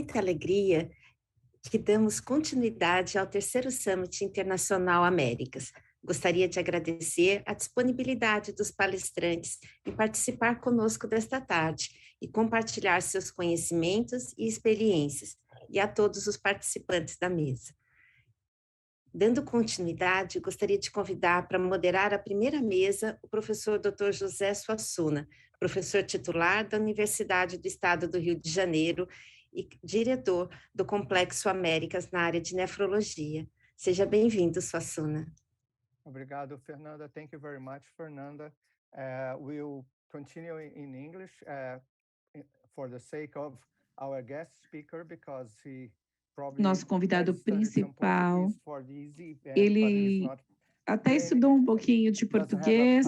muita alegria que damos continuidade ao terceiro Summit Internacional Américas. Gostaria de agradecer a disponibilidade dos palestrantes em participar conosco desta tarde e compartilhar seus conhecimentos e experiências, e a todos os participantes da mesa. Dando continuidade, gostaria de convidar para moderar a primeira mesa o professor Dr. José Suassuna, professor titular da Universidade do Estado do Rio de Janeiro e diretor do Complexo Américas na área de nefrologia. Seja bem-vindo, Suassuna. Obrigado, Fernanda. Thank you very much, Fernanda. We'll continue in English for the sake of our guest speaker, because he probably Nosso convidado principal, ele até estudou um pouquinho de português,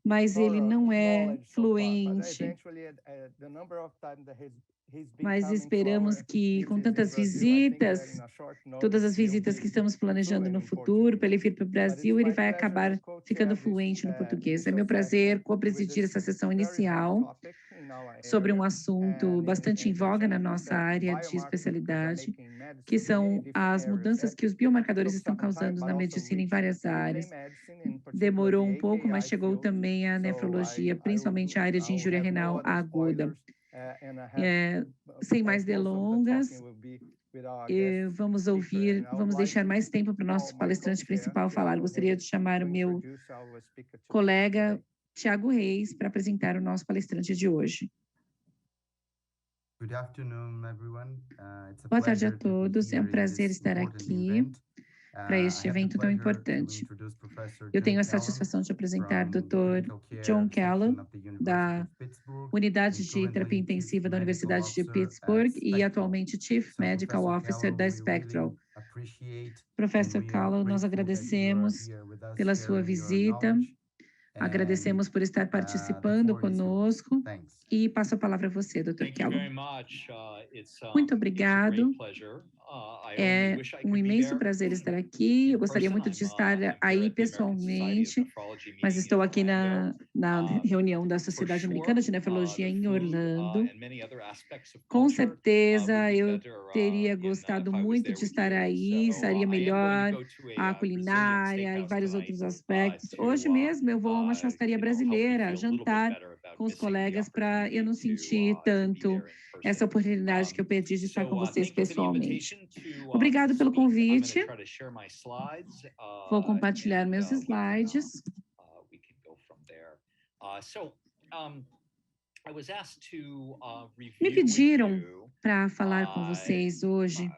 mas ele não é fluente. Mas esperamos que, com tantas visitas, todas as visitas que estamos planejando no futuro, para ele vir para o Brasil, ele vai acabar ficando fluente no português. É meu prazer co-presidir essa sessão inicial sobre um assunto bastante em voga na nossa área de especialidade, que são as mudanças que os biomarcadores estão causando na medicina em várias áreas. Demorou um pouco, mas chegou também a nefrologia, principalmente a área de injúria renal aguda. Sem mais delongas, vamos deixar mais tempo para o nosso palestrante principal falar. Gostaria de chamar o meu colega Tiago Reis para apresentar o nosso palestrante de hoje. Boa tarde a todos, é um prazer estar aqui para este evento tão importante. Eu tenho a satisfação de apresentar o Dr. John Callow, da Unidade de Terapia Intensiva da Universidade de Pittsburgh e atualmente Chief Medical Officer da Spectral. Professor Callow, nós agradecemos pela sua visita, agradecemos por estar participando conosco e passo a palavra a você, Dr. Callow. Muito obrigado. É um imenso prazer estar aqui. Eu gostaria muito de estar aí pessoalmente, mas estou aqui na reunião da Sociedade Americana de Nefrologia em Orlando. Com certeza, eu teria gostado muito de estar aí, estaria melhor a culinária e vários outros aspectos. Hoje mesmo eu vou a uma churrascaria brasileira, jantar com os colegas, para eu não sentir tanto essa oportunidade que eu perdi de estar com vocês pessoalmente. Obrigado pelo convite. Vou compartilhar meus slides. Me pediram para falar com vocês hoje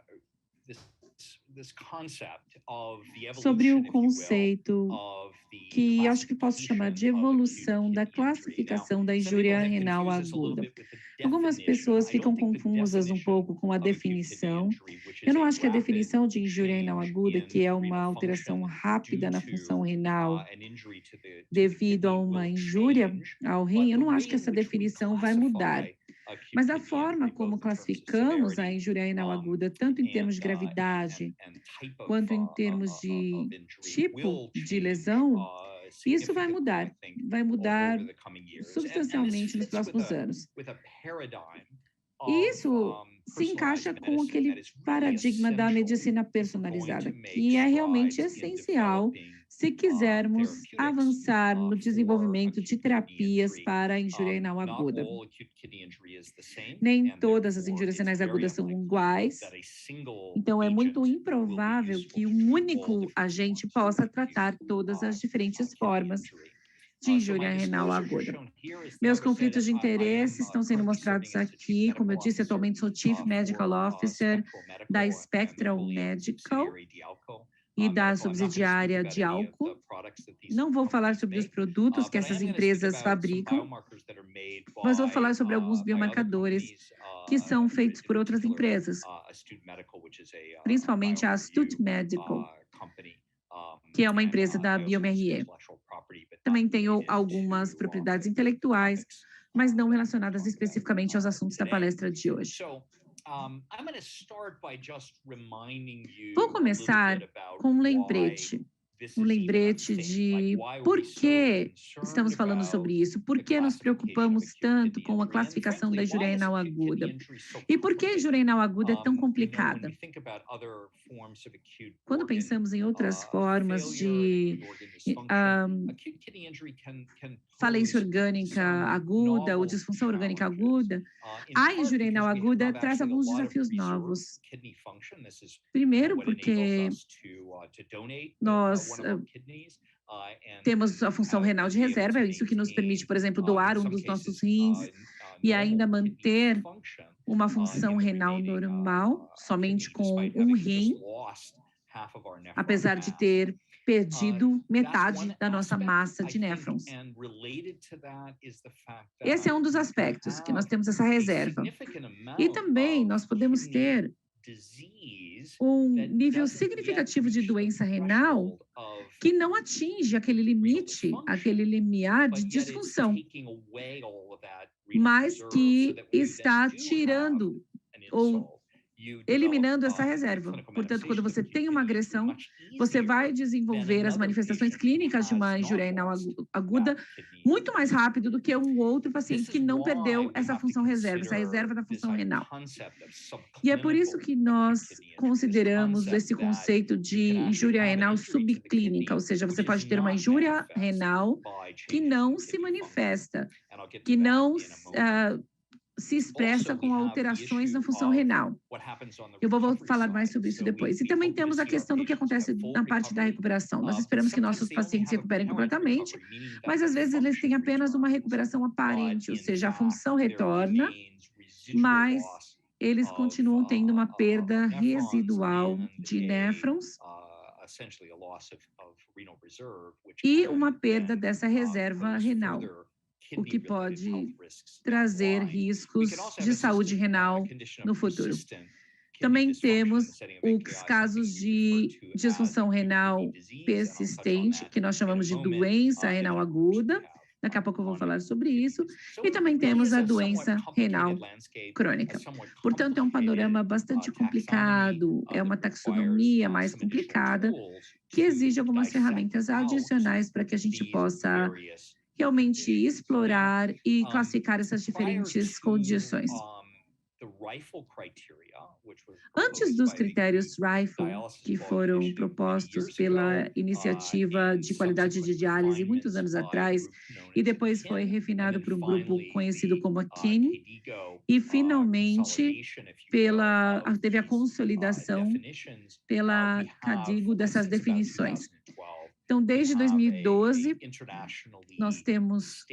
sobre o conceito que acho que posso chamar de evolução da classificação da injúria renal aguda. Algumas pessoas ficam confusas um pouco com a definição. Eu não acho que a definição de injúria renal aguda, que é uma alteração rápida na função renal devido a uma injúria ao rim, eu não acho que essa definição vai mudar. Mas a forma como classificamos a injúria renal aguda, tanto em termos de gravidade, quanto em termos de tipo de lesão, isso vai mudar substancialmente nos próximos anos. E isso se encaixa com aquele paradigma da medicina personalizada, que é realmente essencial se quisermos avançar no desenvolvimento de terapias para a injúria renal aguda. Nem todas as injúrias renais agudas são iguais, então é muito improvável que um único agente possa tratar todas as diferentes formas de injúria renal aguda. Meus conflitos de interesse estão sendo mostrados aqui. Como eu disse, atualmente sou Chief Medical Officer da Spectral Medical e da subsidiária de álcool. Não vou falar sobre os produtos que essas empresas fabricam, mas vou falar sobre alguns biomarcadores que são feitos por outras empresas, principalmente a Astute Medical, que é uma empresa da BioMRE. Também tenho algumas propriedades intelectuais, mas não relacionadas especificamente aos assuntos da palestra de hoje. Vou começar com um lembrete um lembrete de por que estamos falando sobre isso, por que nos preocupamos tanto com a classificação da injúria renal aguda e por que a injúria renal aguda é tão complicada. Quando pensamos em outras formas de falência orgânica aguda ou disfunção orgânica aguda, a injúria renal aguda traz alguns desafios novos. Primeiro, porque nós temos a função renal de reserva, é isso que nos permite, por exemplo, doar um dos nossos rins e ainda manter uma função renal normal, somente com um rim, apesar de ter perdido metade da nossa massa de néfrons. Esse é um dos aspectos, que nós temos essa reserva. E também nós podemos ter um nível significativo de doença renal que não atinge aquele limite, aquele limiar de disfunção, mas que está tirando ou eliminando essa reserva. Portanto, quando você tem uma agressão, você vai desenvolver as manifestações clínicas de uma injúria renal aguda muito mais rápido do que um outro paciente que não perdeu essa função reserva, essa reserva da função renal. E é por isso que nós consideramos esse conceito de injúria renal subclínica, ou seja, você pode ter uma injúria renal que não se manifesta, que não se expressa com alterações na função renal. Eu vou falar mais sobre isso depois. E também temos a questão do que acontece na parte da recuperação. Nós esperamos que nossos pacientes se recuperem completamente, mas às vezes eles têm apenas uma recuperação aparente, ou seja, a função retorna, mas eles continuam tendo uma perda residual de néfrons e uma perda dessa reserva renal, o que pode trazer riscos de saúde renal no futuro. Também temos os casos de disfunção renal persistente, que nós chamamos de doença renal aguda. Daqui a pouco eu vou falar sobre isso. E também temos a doença renal crônica. Portanto, é um panorama bastante complicado, é uma taxonomia mais complicada, que exige algumas ferramentas adicionais para que a gente possa realmente explorar e classificar essas diferentes condições. Antes dos critérios RIFLE, que foram propostos pela iniciativa de qualidade de diálise muitos anos atrás, e depois foi refinado por um grupo conhecido como a KIN, e finalmente teve a consolidação pela CADIGO dessas definições. Então, desde 2012, nós temos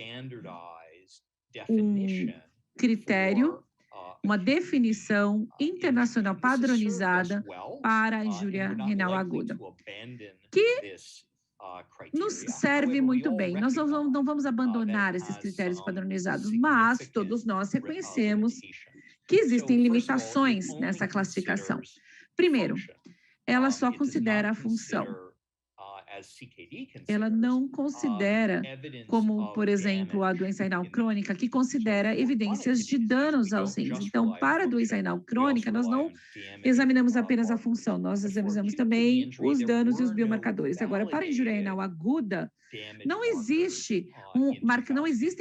um critério, uma definição internacional padronizada para a injúria renal aguda, que nos serve muito bem. Nós não vamos abandonar esses critérios padronizados, mas todos nós reconhecemos que existem limitações nessa classificação. Primeiro, ela só considera a função. Ela não considera, como, por exemplo, a doença renal crônica, que considera evidências de danos aos rins. Então, para a doença renal crônica, nós não examinamos apenas a função, nós examinamos também os danos e os biomarcadores. Agora, para a injúria renal aguda, não existem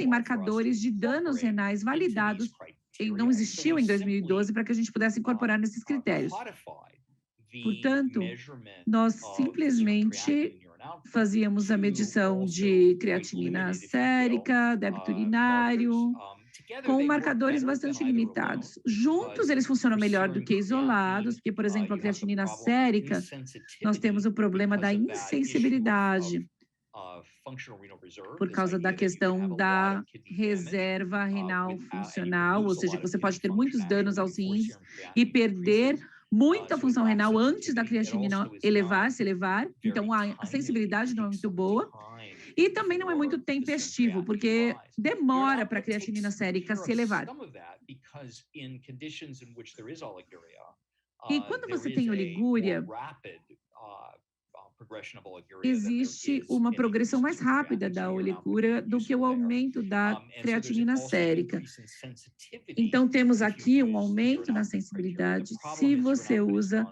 marcadores de danos renais validados, não existiu em 2012 para que a gente pudesse incorporar nesses critérios. Portanto, nós simplesmente fazíamos a medição de creatinina sérica, débito urinário, com marcadores bastante limitados. Juntos, eles funcionam melhor do que isolados, porque, por exemplo, a creatinina sérica, nós temos o problema da insensibilidade, por causa da questão da reserva renal funcional, ou seja, que você pode ter muitos danos aos rins e perder muita função renal antes da creatinina se elevar, então a sensibilidade não é muito boa, e também não é muito tempestivo, porque demora para a creatinina sérica se elevar. E quando você tem oligúria, existe uma progressão mais rápida da oligúria do que o aumento da creatinina sérica. Então, temos aqui um aumento na sensibilidade se você usa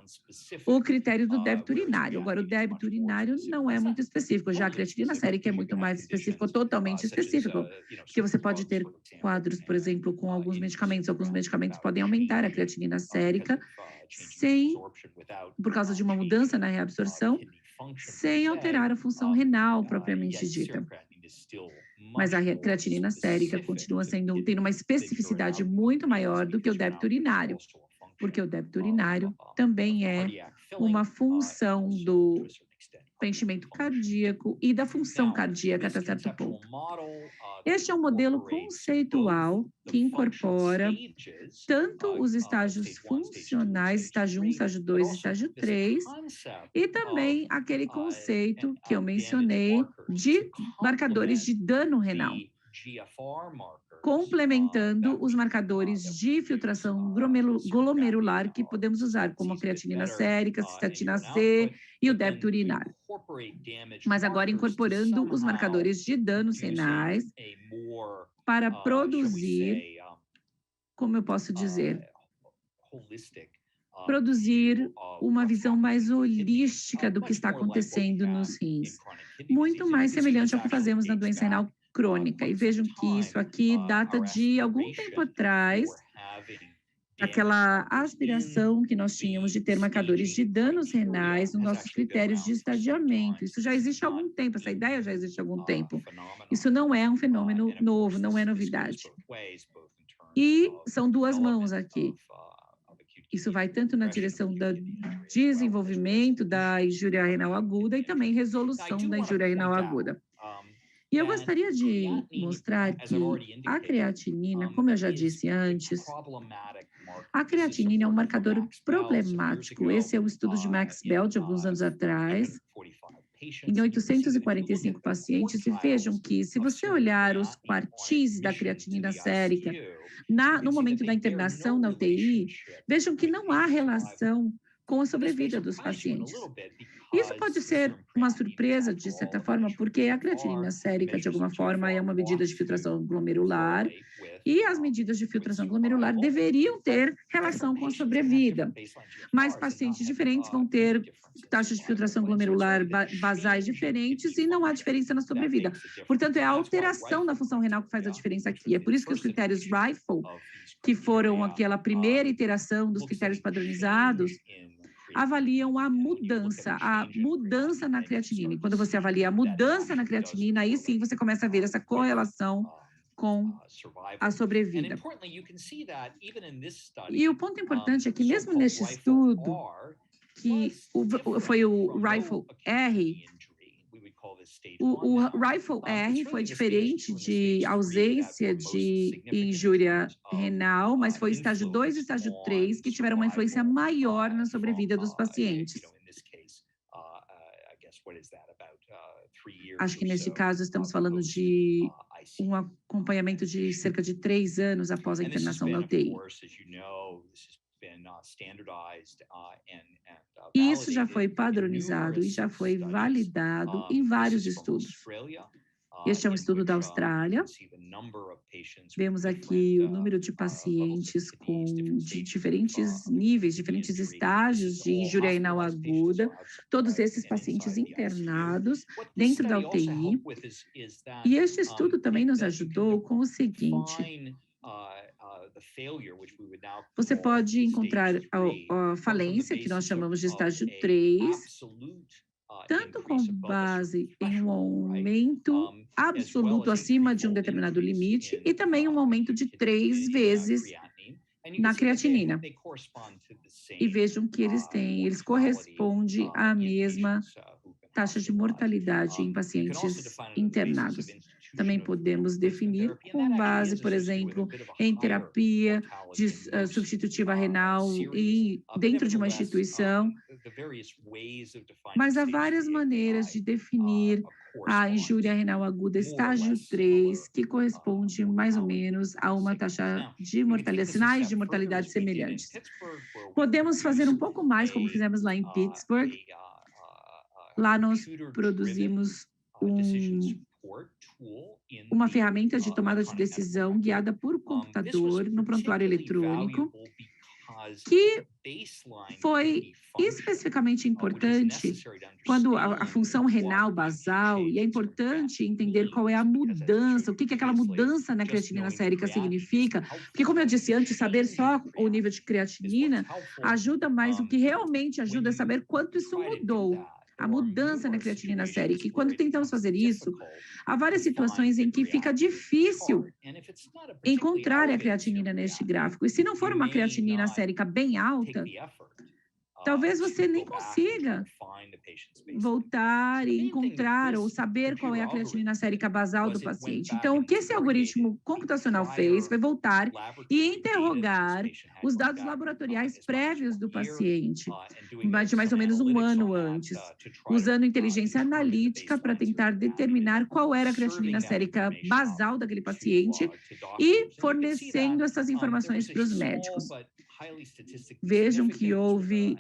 o critério do débito urinário. Agora, o débito urinário não é muito específico, já a creatinina sérica é muito mais específico, totalmente específico, porque você pode ter quadros, por exemplo, com alguns medicamentos podem aumentar a creatinina sérica por causa de uma mudança na reabsorção, sem alterar a função renal propriamente dita. Mas a creatinina sérica continua tendo uma especificidade muito maior do que o débito urinário, porque o débito urinário também é uma função do preenchimento cardíaco e da função cardíaca até certo ponto. Este é um modelo conceitual que incorpora tanto os estágios funcionais, estágio 1, estágio 2, estágio 3, e também aquele conceito que eu mencionei de marcadores de dano renal, complementando os marcadores de filtração glomerular que podemos usar, como a creatinina sérica, cistatina C e o débito urinário. Mas agora incorporando os marcadores de danos renais para produzir, como eu posso dizer, produzir uma visão mais holística do que está acontecendo nos rins, muito mais semelhante ao que fazemos na doença renal crônica. E vejam que isso aqui data de algum tempo atrás, aquela aspiração que nós tínhamos de ter marcadores de danos renais nos nossos critérios de estadiamento. Isso já existe há algum tempo, essa ideia já existe há algum tempo. Isso não é um fenômeno novo, não é novidade. E são duas mãos aqui. Isso vai tanto na direção do desenvolvimento da injúria renal aguda e também resolução da injúria renal aguda. E eu gostaria de mostrar que a creatinina, como eu já disse antes, a creatinina é um marcador problemático. Esse é o estudo de Max Bell, de alguns anos atrás, em 845 pacientes, e vejam que, se você olhar os quartis da creatinina sérica no momento da internação na UTI, vejam que não há relação com a sobrevida dos pacientes. Isso pode ser uma surpresa, de certa forma, porque a creatinina sérica, de alguma forma, é uma medida de filtração glomerular, e as medidas de filtração glomerular deveriam ter relação com a sobrevida. Mas pacientes diferentes vão ter taxas de filtração glomerular basais diferentes e não há diferença na sobrevida. Portanto, é a alteração da função renal que faz a diferença aqui. É por isso que os critérios RIFLE, que foram aquela primeira iteração dos critérios padronizados, avaliam a mudança na creatinina. E quando você avalia a mudança na creatinina, aí sim você começa a ver essa correlação com a sobrevida. E o ponto importante é que mesmo neste estudo, que foi o RIFLE-R, o RIFLE-R foi diferente de ausência de injúria renal, mas foi estágio 2 e estágio 3 que tiveram uma influência maior na sobrevida dos pacientes. Acho que nesse caso estamos falando de um acompanhamento de cerca de 3 anos após a internação na UTI. E isso já foi padronizado e já foi validado em vários estudos. Este é um estudo da Austrália. Vemos aqui o número de pacientes de diferentes níveis, diferentes estágios de injúria renal aguda, todos esses pacientes internados dentro da UTI. E este estudo também nos ajudou com o seguinte: você pode encontrar a falência, que nós chamamos de estágio 3, tanto com base em um aumento absoluto acima de um determinado limite e também um aumento de 3 vezes na creatinina. E vejam que eles correspondem à mesma taxa de mortalidade em pacientes internados. Também podemos definir com base, por exemplo, em terapia substitutiva renal dentro de uma instituição. Mas há várias maneiras de definir a injúria renal aguda estágio 3, que corresponde mais ou menos a uma taxa de mortalidade, sinais de mortalidade semelhantes. Podemos fazer um pouco mais, como fizemos lá em Pittsburgh. Lá nós produzimos uma ferramenta de tomada de decisão guiada por computador no prontuário eletrônico, que foi especificamente importante quando a função renal basal, e é importante entender qual é a mudança, o que aquela mudança na creatinina sérica significa, porque, como eu disse antes, saber só o nível de creatinina ajuda, mas o que realmente ajuda é saber quanto isso mudou. A mudança na creatinina sérica. E quando tentamos fazer isso, há várias situações em que fica difícil encontrar a creatinina neste gráfico. E se não for uma creatinina sérica bem alta, talvez você nem consiga voltar e encontrar ou saber qual é a creatinina sérica basal do paciente. Então, o que esse algoritmo computacional fez foi voltar e interrogar os dados laboratoriais prévios do paciente, de mais ou menos um ano antes, usando inteligência analítica para tentar determinar qual era a creatinina sérica basal daquele paciente e fornecendo essas informações para os médicos. Vejam que houve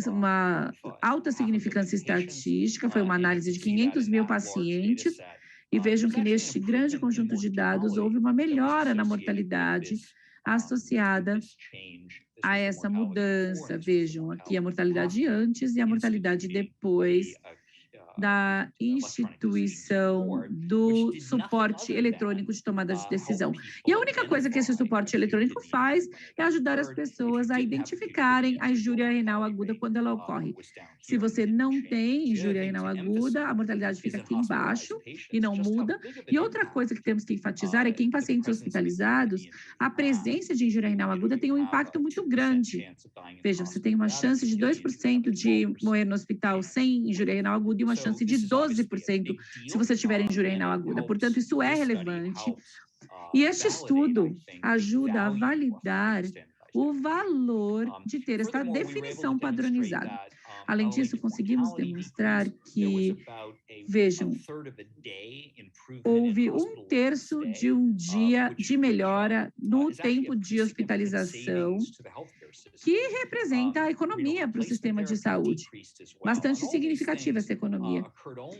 uma alta significância estatística, foi uma análise de 500 mil pacientes, e vejam que neste grande conjunto de dados houve uma melhora na mortalidade associada a essa mudança. Vejam aqui a mortalidade antes e a mortalidade depois da instituição do suporte eletrônico de tomada de decisão. E a única coisa que esse suporte eletrônico faz é ajudar as pessoas a identificarem a injúria renal aguda quando ela ocorre. Se você não tem injúria renal aguda, a mortalidade fica aqui embaixo e não muda. E outra coisa que temos que enfatizar é que em pacientes hospitalizados, a presença de injúria renal aguda tem um impacto muito grande. Veja, você tem uma chance de 2% de morrer no hospital sem injúria renal aguda e uma chance de 12% se você tiver injúria renal aguda. Portanto, isso é relevante. E este estudo ajuda a validar o valor de ter essa definição padronizada. Além disso, conseguimos demonstrar que, vejam, houve 1/3 de um dia de melhora no tempo de hospitalização, que representa a economia para o sistema de saúde. Bastante significativa essa economia.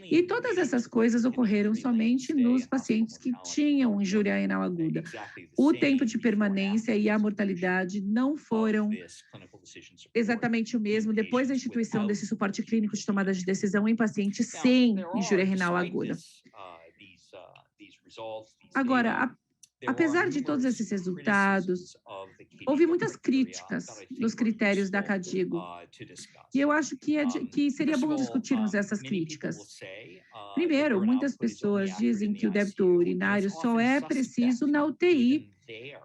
E todas essas coisas ocorreram somente nos pacientes que tinham injúria renal aguda. O tempo de permanência e a mortalidade não foram exatamente o mesmo depois da instituição desse suporte clínico de tomada de decisão em pacientes sem injúria renal aguda. Agora, apesar de todos esses resultados, houve muitas críticas nos critérios da KDIGO. E eu acho que seria bom discutirmos essas críticas. Primeiro, muitas pessoas dizem que o débito urinário só é preciso na UTI.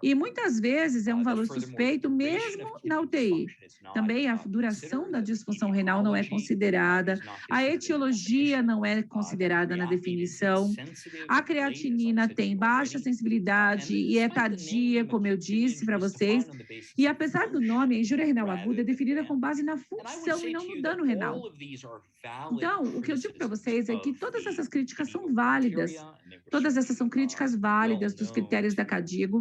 E muitas vezes é um valor suspeito mesmo na UTI. Também a duração da disfunção renal não é considerada, a etiologia não é considerada na definição, a creatinina tem baixa sensibilidade e é tardia, como eu disse para vocês, e apesar do nome, a injúria renal aguda é definida com base na função e não no dano renal. Então, o que eu digo para vocês é que todas essas críticas são válidas, todas essas são críticas válidas dos critérios da KDIGO,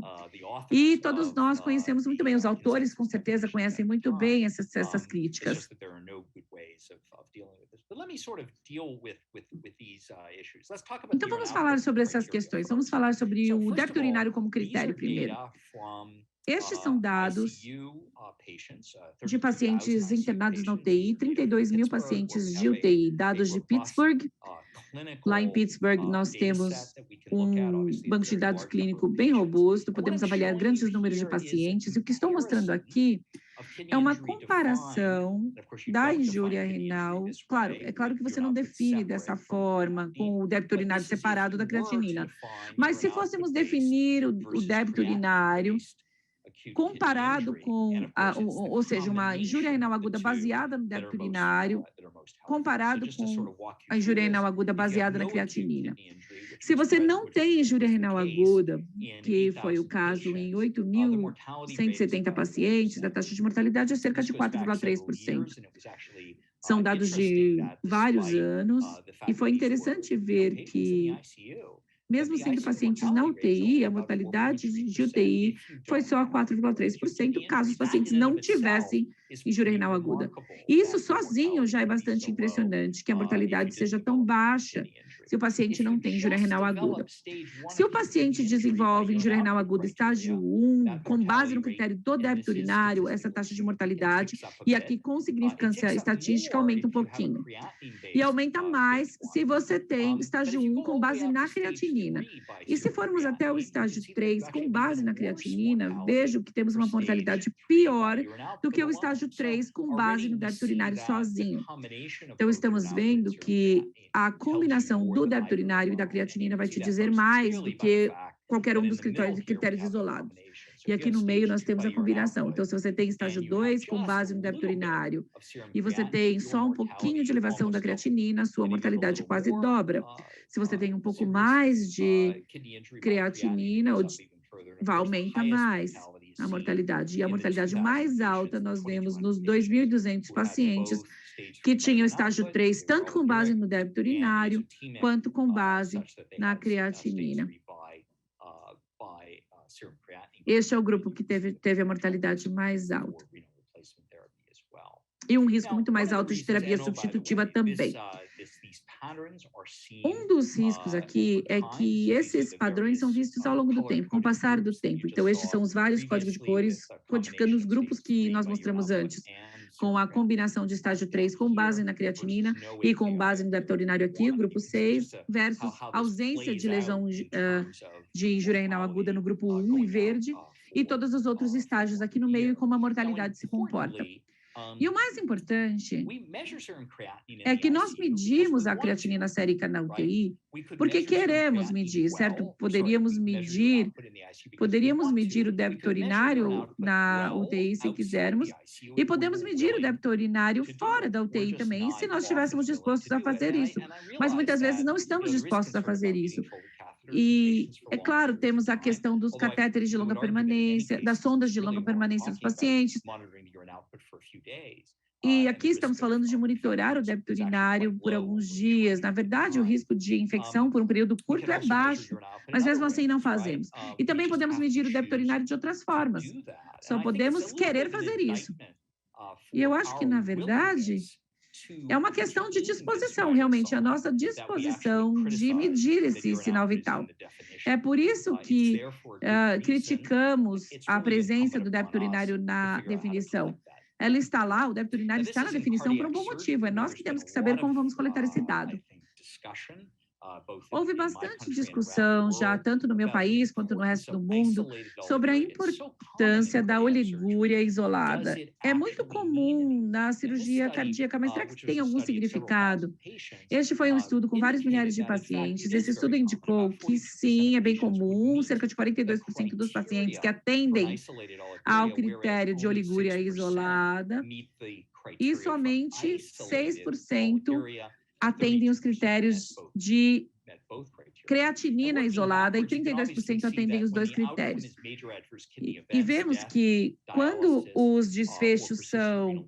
e todos nós conhecemos muito bem, os autores com certeza conhecem muito bem essas críticas. Então, vamos falar sobre essas questões, vamos falar sobre o débito urinário como critério primeiro. Estes são dados de pacientes internados na UTI, 32 mil pacientes de UTI, dados de Pittsburgh. Lá em Pittsburgh, nós temos um banco de dados clínico bem robusto, podemos avaliar grandes números de pacientes. E o que estou mostrando aqui é uma comparação da injúria renal. Claro, é claro que você não define dessa forma, com o débito urinário separado da creatinina. Mas se fôssemos definir o débito urinário comparado com, ou seja, uma injúria renal aguda baseada no débito urinário, comparado com a injúria renal aguda baseada na creatinina. Se você não tem injúria renal aguda, que foi o caso em 8.170 pacientes, a taxa de mortalidade é cerca de 4,3%. São dados de vários anos, e foi interessante ver que mesmo sendo pacientes na UTI, a mortalidade de UTI foi só 4,3%, caso os pacientes não tivessem injúria renal aguda. E isso sozinho já é bastante impressionante, que a mortalidade seja tão baixa se o paciente não tem injúria renal aguda. Se o paciente desenvolve injúria renal aguda estágio 1, com base no critério do débito urinário, essa taxa de mortalidade, e aqui com significância estatística, aumenta um pouquinho. E aumenta mais se você tem estágio 1 com base na creatinina. E se formos até o estágio 3 com base na creatinina, vejo que temos uma mortalidade pior do que o estágio 3 com base no débito urinário sozinho. Então, estamos vendo que a combinação do débito urinário e da creatinina vai te dizer mais do que qualquer um dos critérios isolados. E aqui no meio nós temos a combinação. Então, se você tem estágio 2 com base no débito urinário e você tem só um pouquinho de elevação da creatinina, a sua mortalidade quase dobra. Se você tem um pouco mais de creatinina, vai aumentar mais a mortalidade. E a mortalidade mais alta nós vemos nos 2.200 pacientes que tinham estágio 3, tanto com base no débito urinário, quanto com base na creatinina. Este é o grupo que teve a mortalidade mais alta. E um risco muito mais alto de terapia substitutiva também. Um dos riscos aqui é que esses padrões são vistos ao longo do tempo, com o passar do tempo. Então, estes são os vários códigos de cores codificando os grupos que nós mostramos antes, com a combinação de estágio 3 com base na creatinina e com base no débito urinário aqui, o grupo 6, versus ausência de lesão de injúria renal aguda no grupo 1, em verde, e todos os outros estágios aqui no meio e como a mortalidade se comporta. E o mais importante é que nós medimos a creatinina sérica na UTI porque queremos medir, certo? Poderíamos medir o débito urinário na UTI se quisermos, e podemos medir o débito urinário fora da UTI também, se nós estivéssemos dispostos a fazer isso. Mas muitas vezes não estamos dispostos a fazer isso. E, é claro, temos a questão dos catéteres de longa permanência, das sondas de longa permanência dos pacientes. E aqui estamos falando de monitorar o débito urinário por alguns dias. Na verdade, o risco de infecção por um período curto é baixo, mas mesmo assim não fazemos. E também podemos medir o débito urinário de outras formas. Só podemos querer fazer isso. E eu acho que, na verdade, é uma questão de disposição, realmente, a nossa disposição de medir esse sinal vital. É por isso que criticamos a presença do débito urinário na definição. Ela está lá, o débito urinário está na definição por um bom motivo. É nós que temos que saber como vamos coletar esse dado. Houve bastante discussão já, tanto no meu país quanto no resto do mundo, sobre a importância da oligúria isolada. É muito comum na cirurgia cardíaca, mas será que tem algum significado? Este foi um estudo com vários milhares de pacientes. Esse estudo indicou que sim, é bem comum, cerca de 42% dos pacientes que atendem ao critério de oligúria isolada e somente 6% atendem os critérios de creatinina isolada e 32% atendem os dois critérios. E vemos que quando os desfechos são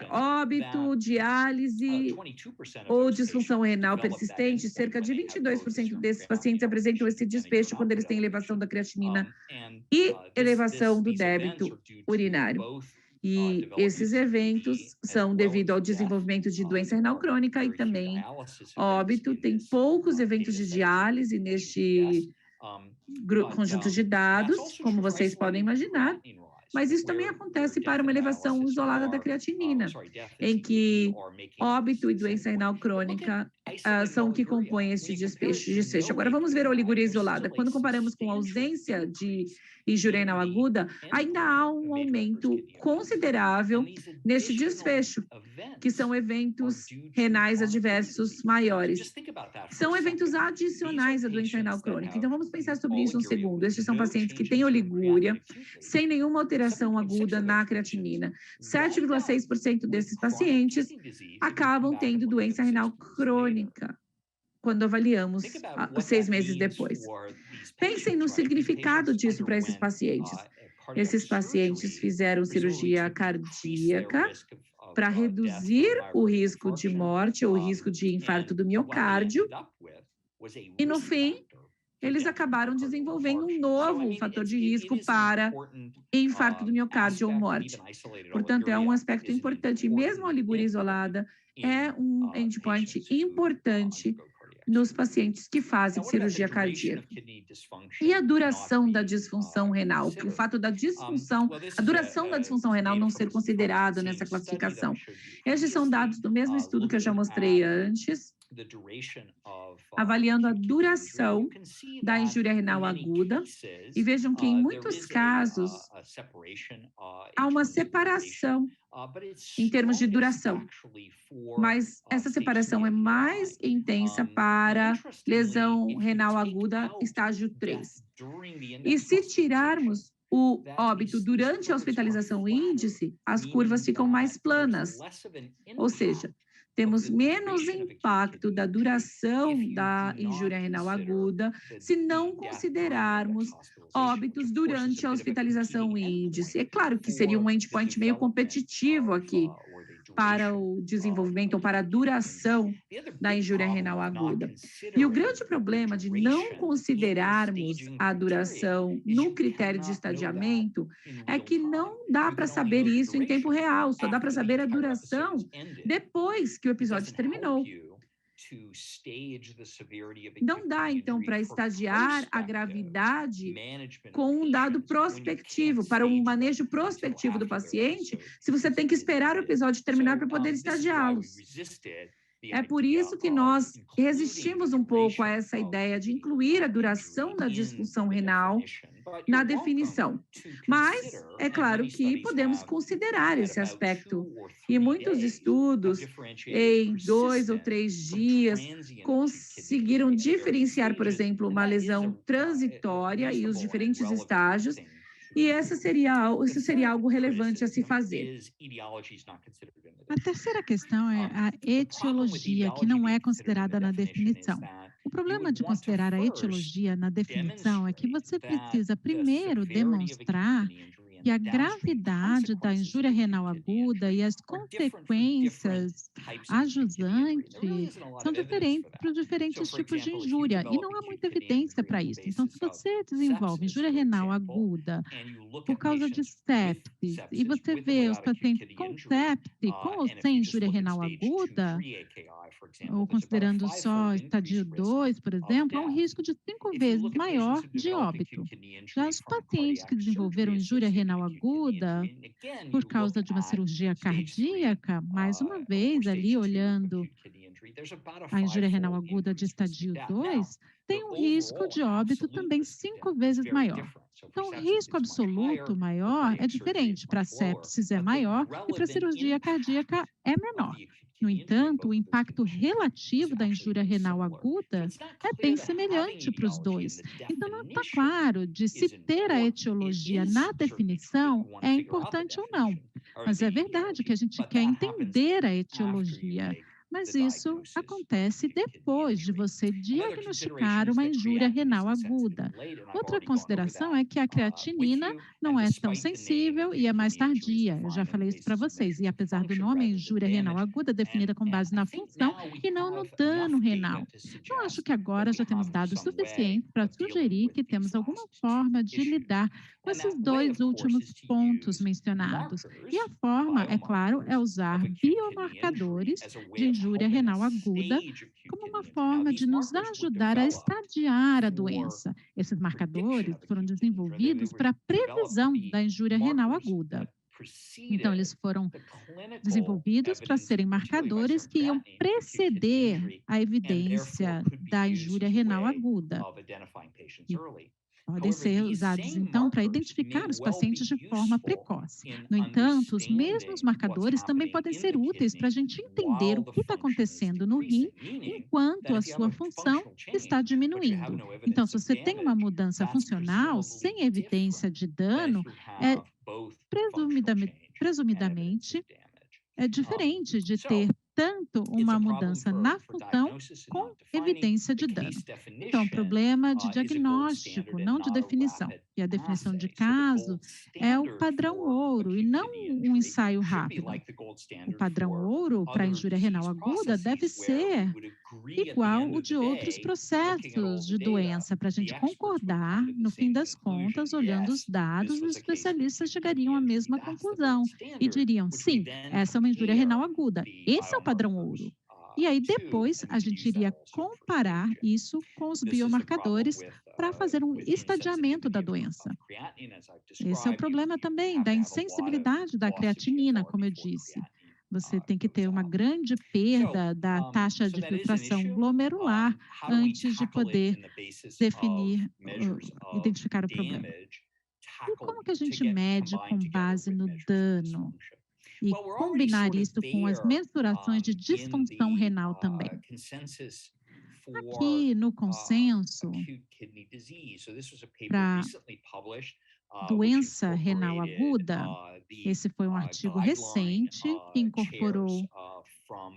óbito, diálise ou disfunção renal persistente, cerca de 22% desses pacientes apresentam esse desfecho quando eles têm elevação da creatinina e elevação do débito urinário. E esses eventos são devido ao desenvolvimento de doença renal crônica e também óbito. Tem poucos eventos de diálise neste conjunto de dados, como vocês podem imaginar, mas isso também acontece para uma elevação isolada da creatinina, em que óbito e doença renal crônica são o que compõem este desfecho. Agora, vamos ver a oligúria isolada. Quando comparamos com a ausência de injúria renal aguda, ainda há um aumento considerável neste desfecho, que são eventos renais adversos maiores. São eventos adicionais à doença renal crônica. Então, vamos pensar sobre isso um segundo. Estes são pacientes que têm oligúria, sem nenhuma alteração aguda na creatinina. 7,6% desses pacientes acabam tendo doença renal crônica, quando avaliamos 6 meses depois. Pensem no significado disso para esses pacientes. Esses pacientes fizeram cirurgia cardíaca para reduzir o risco de morte ou o risco de infarto do miocárdio. E, no fim, eles acabaram desenvolvendo um novo fator de risco para infarto do miocárdio ou morte. Portanto, é um aspecto importante. E mesmo a oligúria isolada é um endpoint importante nos pacientes que fazem cirurgia cardíaca. E a duração da disfunção renal? O fato da disfunção, a duração da disfunção renal não ser considerado nessa classificação. Esses são dados do mesmo estudo que eu já mostrei antes, avaliando a duração da injúria renal aguda, e vejam que em muitos casos há uma separação em termos de duração, mas essa separação é mais intensa para lesão renal aguda estágio 3. E se tirarmos o óbito durante a hospitalização índice, as curvas ficam mais planas, ou seja, temos menos impacto da duração da injúria renal aguda se não considerarmos óbitos durante a hospitalização índice. É claro que seria um endpoint meio competitivo aqui para o desenvolvimento ou para a duração da injúria renal aguda. E o grande problema de não considerarmos a duração no critério de estadiamento é que não dá para saber isso em tempo real, só dá para saber a duração depois que o episódio terminou. Não dá, então, para estadiar a gravidade com um dado prospectivo, para um manejo prospectivo do paciente, se você tem que esperar o episódio terminar para poder estadiá-los. É por isso que nós resistimos um pouco a essa ideia de incluir a duração da disfunção renal na definição. Mas é claro que podemos considerar esse aspecto. E muitos estudos, em 2 ou 3 dias, conseguiram diferenciar, por exemplo, uma lesão transitória e os diferentes estágios, e isso seria algo relevante a se fazer. A terceira questão é a etiologia, que não é considerada na definição. O problema de considerar a etiologia na definição é que você precisa primeiro demonstrar que a gravidade da injúria renal aguda e as consequências adjuvantes são diferentes para os diferentes tipos de injúria, e não há muita evidência para isso. Então, se você desenvolve injúria renal aguda por causa de sepsis, e você vê os pacientes com sepse, com ou sem injúria renal aguda, ou considerando só estadio 2, por exemplo, há um risco de 5 vezes maior de óbito. Já os pacientes que desenvolveram injúria renal aguda por causa de uma cirurgia cardíaca, mais uma vez, ali olhando a injúria renal aguda de estadio 2, tem um risco de óbito também 5 vezes maior. Então, o risco absoluto maior é diferente, para sepsis é maior e para cirurgia cardíaca é menor. No entanto, o impacto relativo da injúria renal aguda é bem semelhante para os dois. Então, não está claro de se ter a etiologia na definição é importante ou não. Mas é verdade que a gente quer entender a etiologia. Mas isso acontece depois de você diagnosticar uma injúria renal aguda. Outra consideração é que a creatinina não é tão sensível e é mais tardia. Eu já falei isso para vocês. E apesar do nome, injúria renal aguda definida com base na função e não no dano renal. Eu acho que agora já temos dados suficientes para sugerir que temos alguma forma de lidar com esses dois últimos pontos mencionados. E a forma, é claro, é usar biomarcadores de injúria renal aguda como uma forma de nos ajudar a estadiar a doença. Esses marcadores foram desenvolvidos para a previsão da injúria renal aguda. Então, eles foram desenvolvidos para serem marcadores que iam preceder a evidência da injúria renal aguda. Podem ser usados, então, para identificar os pacientes de forma precoce. No entanto, os mesmos marcadores também podem ser úteis para a gente entender o que está acontecendo no rim enquanto a sua função está diminuindo. Então, se você tem uma mudança funcional sem evidência de dano, presumidamente é diferente de ter tanto uma mudança na função com evidência de dano. Então, o problema de diagnóstico, não de definição. E a definição de caso é o padrão ouro e não um ensaio rápido. O padrão ouro para injúria renal aguda deve ser igual o de outros processos de doença, para a gente concordar, no fim das contas, olhando os dados, os especialistas chegariam à mesma conclusão e diriam, sim, essa é uma injúria renal aguda, esse é o padrão ouro. E aí, depois, a gente iria comparar isso com os biomarcadores para fazer um estadiamento da doença. Esse é o problema também da insensibilidade da creatinina, como eu disse. Você tem que ter uma grande perda da taxa de filtração glomerular antes de poder definir, identificar o problema. E como que a gente mede com base no dano? E combinar isso com as mensurações de disfunção renal também. Aqui no consenso para doença renal aguda, esse foi um artigo recente que incorporou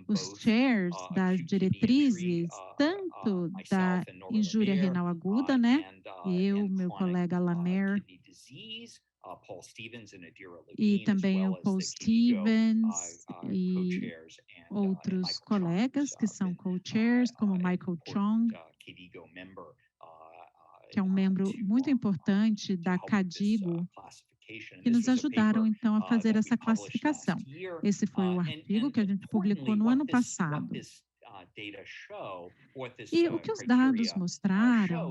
os chairs das diretrizes, tanto da injúria renal aguda, né? Eu, meu colega Lamer, e também o Paul Stevens e outros colegas que são co-chairs, como Michael Chong, que é um membro muito importante da KDIGO, que nos ajudaram, então, a fazer essa classificação. Esse foi o artigo que a gente publicou no ano passado. E o que os dados mostraram,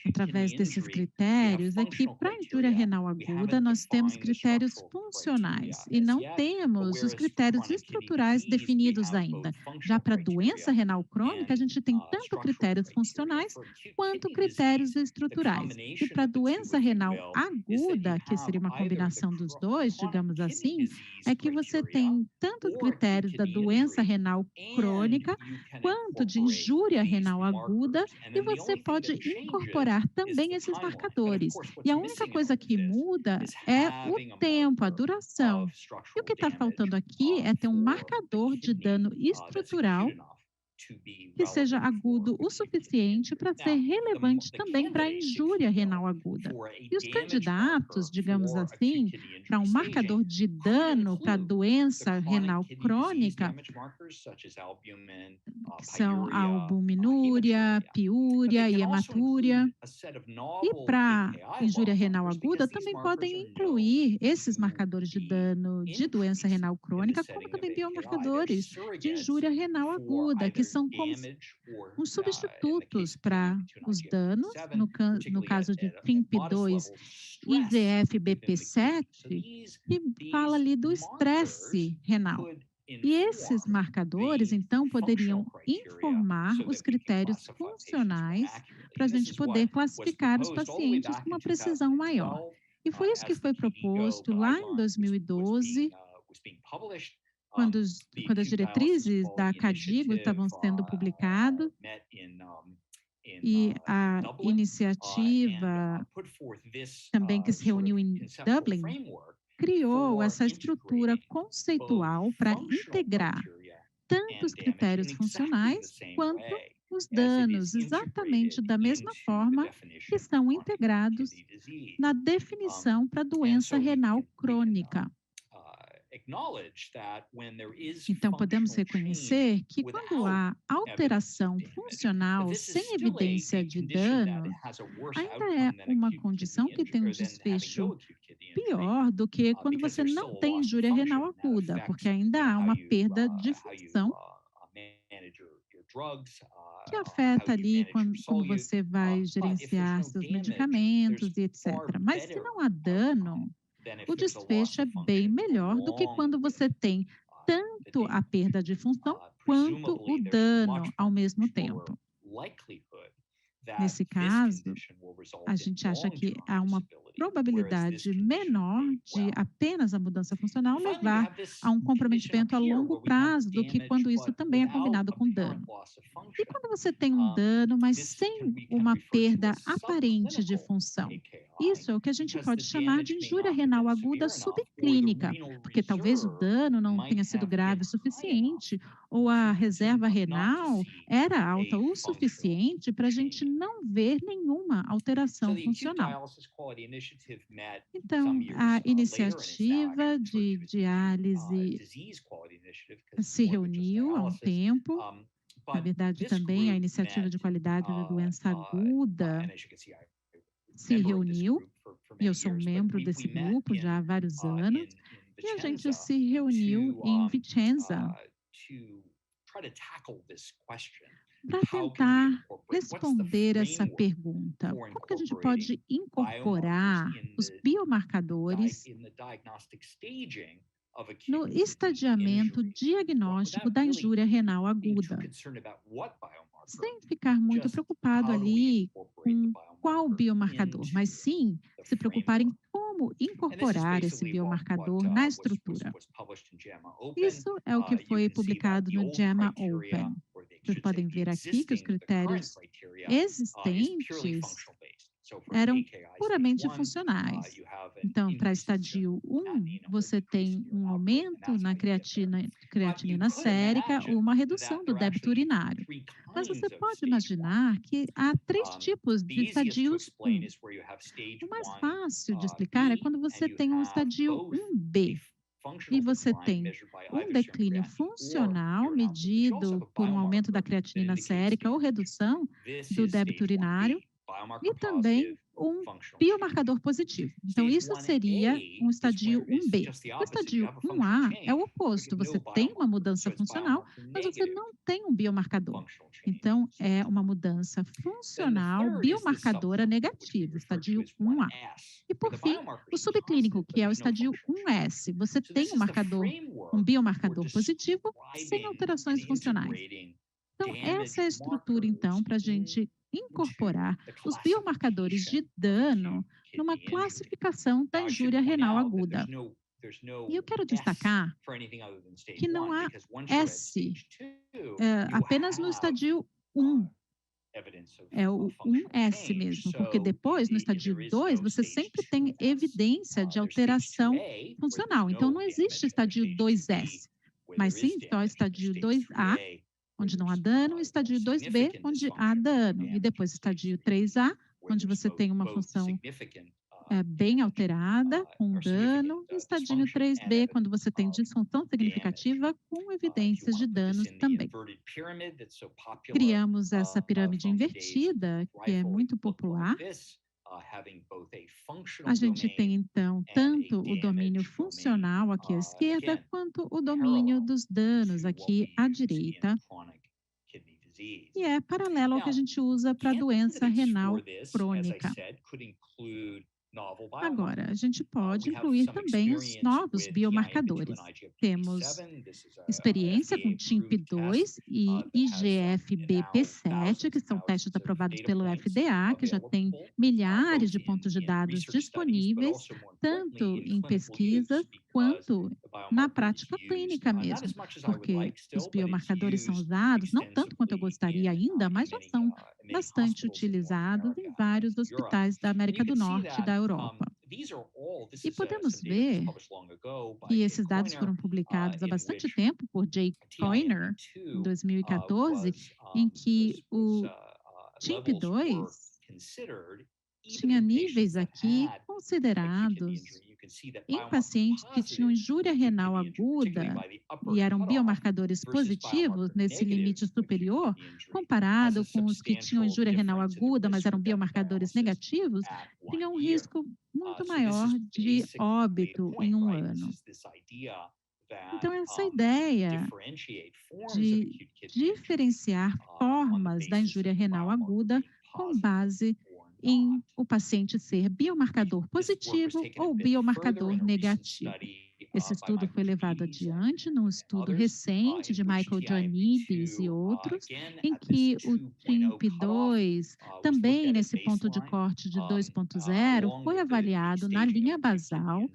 através desses critérios, é que para a injúria renal aguda nós temos critérios funcionais e não temos os critérios estruturais definidos ainda. Já para a doença renal crônica, a gente tem tanto critérios funcionais quanto critérios estruturais. E para a doença renal aguda, que seria uma combinação dos dois, digamos assim, é que você tem tanto os critérios da doença renal crônica quanto de injúria renal aguda, e você pode incorporar também esses marcadores. E a única coisa que muda é o tempo, a duração. E o que está faltando aqui é ter um marcador de dano estrutural que seja agudo o suficiente para ser relevante também para a injúria renal aguda. E os candidatos, digamos assim, para um marcador de dano para a doença renal crônica, que são a albuminúria, piúria e hematúria, e para injúria renal aguda também podem incluir esses marcadores de dano de doença renal crônica, como também biomarcadores de injúria renal aguda, que são como uns substitutos para os danos, no caso de TIMP2 e IGF-BP7, que fala ali do estresse renal. E esses marcadores, então, poderiam informar os critérios funcionais para a gente poder classificar os pacientes com uma precisão maior. E foi isso que foi proposto lá em 2012, quando as diretrizes da KDIGO estavam sendo publicadas, e a iniciativa também que se reuniu em Dublin, criou essa estrutura conceitual para integrar tanto os critérios funcionais quanto os danos, exatamente da mesma forma que são integrados na definição para doença renal crônica. Então, podemos reconhecer que quando há alteração funcional sem evidência de dano, ainda é uma condição que tem um desfecho pior do que quando você não tem injúria renal aguda, porque ainda há uma perda de função que afeta ali como você vai gerenciar seus medicamentos e etc. Mas se não há dano, o desfecho é bem melhor do que quando você tem tanto a perda de função quanto o dano ao mesmo tempo. Nesse caso, a gente acha que há uma probabilidade menor de apenas a mudança funcional levar a um comprometimento a longo prazo do que quando isso também é combinado com dano. E quando você tem um dano, mas sem uma perda aparente de função? Isso é o que a gente pode chamar de injúria renal aguda subclínica, porque talvez o dano não tenha sido grave o suficiente, ou a reserva renal era alta o suficiente para a gente não ver nenhuma alteração funcional. Então, a iniciativa de diálise se reuniu há um tempo. Na verdade, também a iniciativa de qualidade da doença aguda se reuniu, e eu sou um membro desse grupo já há vários anos, e a gente se reuniu em Vicenza para tentar responder essa pergunta. Como que a gente pode incorporar os biomarcadores no estadiamento diagnóstico da injúria renal aguda, sem ficar muito preocupado ali com qual biomarcador, mas sim se preocupar em como incorporar esse biomarcador na estrutura. Isso é o que foi publicado no JAMA Open. Vocês podem ver aqui que os critérios existentes eram puramente funcionais. Então, para estadio 1, você tem um aumento na creatinina sérica ou uma redução do débito urinário. Mas você pode imaginar que há 3 tipos de estadios 1. O mais fácil de explicar é quando você tem um estadio 1B, e você tem um declínio funcional medido por um aumento da creatinina sérica ou redução do débito urinário, e também um biomarcador positivo. Então, isso seria um estadio 1B. O estadio 1A é o oposto. Você tem uma mudança funcional, mas você não tem um biomarcador. Então, é uma mudança funcional biomarcadora negativa, estadio 1A. E, por fim, o subclínico, que é o estadio 1S. Você tem um biomarcador positivo sem alterações funcionais. Então, essa é a estrutura, então, para a gente incorporar os biomarcadores de dano numa classificação da injúria renal aguda. E eu quero destacar que não há S apenas no estadio 1. É o 1S mesmo, porque depois, no estadio 2, você sempre tem evidência de alteração funcional. Então, não existe estadio 2S, mas sim só estadio 2A, onde não há dano, e estadio 2B, onde há dano, e depois estadio 3A, onde você tem uma função bem alterada, com dano, e estadio 3B, quando você tem disfunção significativa, com evidências de danos também. Criamos essa pirâmide invertida, que é muito popular. A gente tem, então, tanto o domínio funcional aqui à esquerda, quanto o domínio dos danos aqui à direita. E é paralelo ao que a gente usa para a doença renal crônica. Agora, a gente pode incluir também os novos biomarcadores. Temos experiência com TIMP2 e IGF-BP7, que são testes aprovados pelo FDA, que já tem milhares de pontos de dados disponíveis, tanto em pesquisas quanto na prática clínica mesmo, porque os biomarcadores são usados, não tanto quanto eu gostaria ainda, mas já são bastante utilizados em vários hospitais da América do Norte e da Europa. E podemos ver que esses dados foram publicados há bastante tempo por Jay Coyner, em 2014, em que o TIMP2 tinha níveis aqui considerados em pacientes que tinham injúria renal aguda e eram biomarcadores positivos nesse limite superior, comparado com os que tinham injúria renal aguda, mas eram biomarcadores negativos, tinham um risco muito maior de óbito em um ano. Então, essa ideia de diferenciar formas da injúria renal aguda com base em o paciente ser biomarcador positivo ou biomarcador negativo. Esse estudo foi levado adiante num estudo recente de Michael Ioannidis e outros, em que o TIMP2, também nesse ponto de corte de 2.0, foi avaliado na linha basal,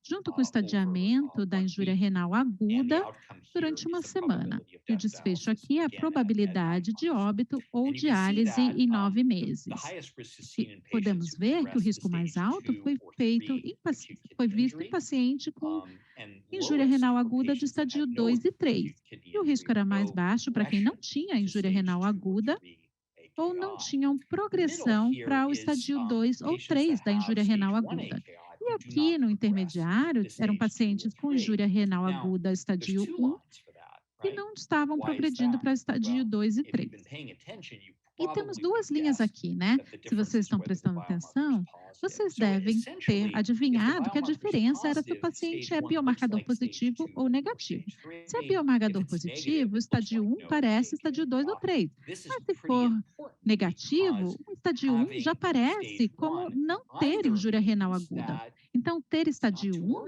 junto com o estadiamento da injúria renal aguda durante uma semana. E o desfecho aqui é a probabilidade de óbito ou diálise em 9 meses. E podemos ver que o risco mais alto foi visto em paciente com injúria renal aguda de estadio 2 e 3. E o risco era mais baixo para quem não tinha injúria renal aguda ou não tinham progressão para o estadio 2 ou 3 da injúria renal aguda. E aqui, no intermediário, eram pacientes com injúria renal aguda estadio 1 que não estavam progredindo para estadio 2 e 3. E temos duas linhas aqui, né? Se vocês estão prestando atenção, vocês devem ter adivinhado que a diferença era se o paciente é biomarcador positivo ou negativo. Se é biomarcador positivo, o estadio 1 parece estadio 2 ou 3. Mas se for negativo, o estadio 1 já parece como não ter injúria renal aguda. Então, ter estadio 1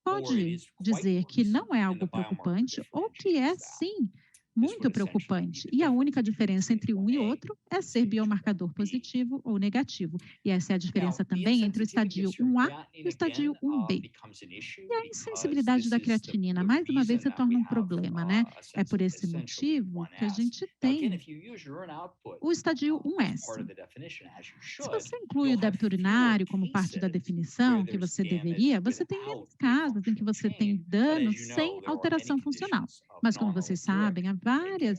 pode dizer que não é algo preocupante ou que é, sim, muito preocupante. E a única diferença entre um e outro é ser biomarcador positivo ou negativo. E essa é a diferença também entre o estadio 1A e o estadio 1B. E a insensibilidade da creatinina, mais uma vez, se torna um problema, né? É por esse motivo que a gente tem o estadio 1S. Se você inclui o débito urinário como parte da definição, que você deveria, você tem menos casos em que você tem dano sem alteração funcional. Mas, como vocês sabem, há várias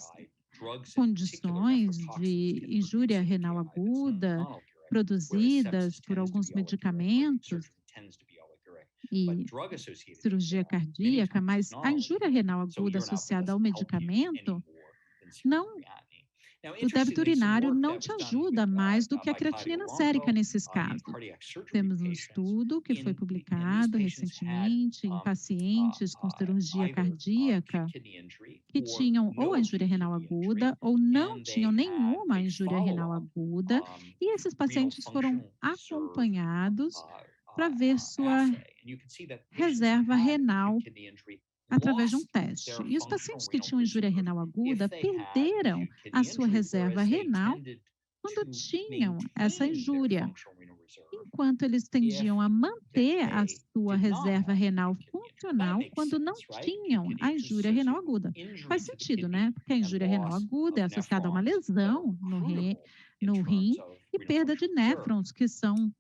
condições de injúria renal aguda produzidas por alguns medicamentos e cirurgia cardíaca, mas a injúria renal aguda associada ao medicamento o débito urinário não te ajuda mais do que a creatinina sérica nesses casos. Temos um estudo que foi publicado recentemente em pacientes com cirurgia cardíaca que tinham ou a injúria renal aguda ou não tinham nenhuma injúria renal aguda, e esses pacientes foram acompanhados para ver sua reserva renal através de um teste. E os pacientes que tinham injúria renal aguda perderam a sua reserva renal quando tinham essa injúria, enquanto eles tendiam a manter a sua reserva renal funcional quando não tinham a injúria renal aguda. Faz sentido, né? Porque a injúria renal aguda é associada a uma lesão no rim e perda de néfrons, que são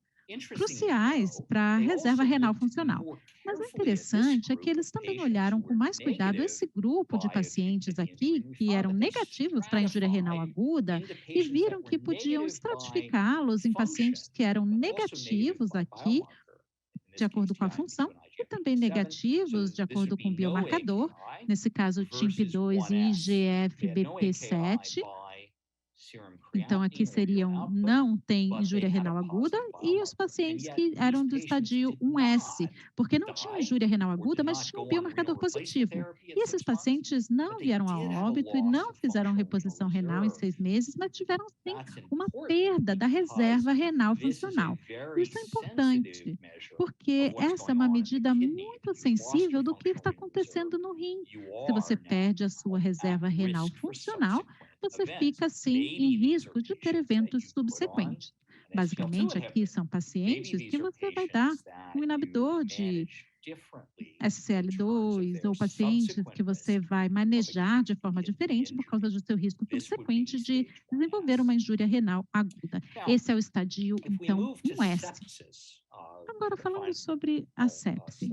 cruciais para a reserva renal funcional. Mas o interessante é que eles também olharam com mais cuidado esse grupo de pacientes aqui que eram negativos para a injúria renal aguda e viram que podiam estratificá-los em pacientes que eram negativos aqui, de acordo com a função, e também negativos de acordo com o biomarcador, nesse caso TIMP2 e IGF-BP7. Então, aqui seriam não tem injúria renal aguda e os pacientes que eram do estadio 1S, porque não tinham injúria renal aguda, mas tinham um biomarcador positivo. E esses pacientes não vieram a óbito e não fizeram reposição renal em 6 meses, mas tiveram, sim, uma perda da reserva renal funcional. Isso é importante, porque essa é uma medida muito sensível do que está acontecendo no rim. Se você perde a sua reserva renal funcional, você fica, sim, em risco de ter eventos subsequentes. Basicamente, aqui são pacientes que você vai dar um inibidor de SCL2 ou pacientes que você vai manejar de forma diferente por causa do seu risco subsequente de desenvolver uma injúria renal aguda. Esse é o estadio, então, 1S. Agora, falando sobre a sepse.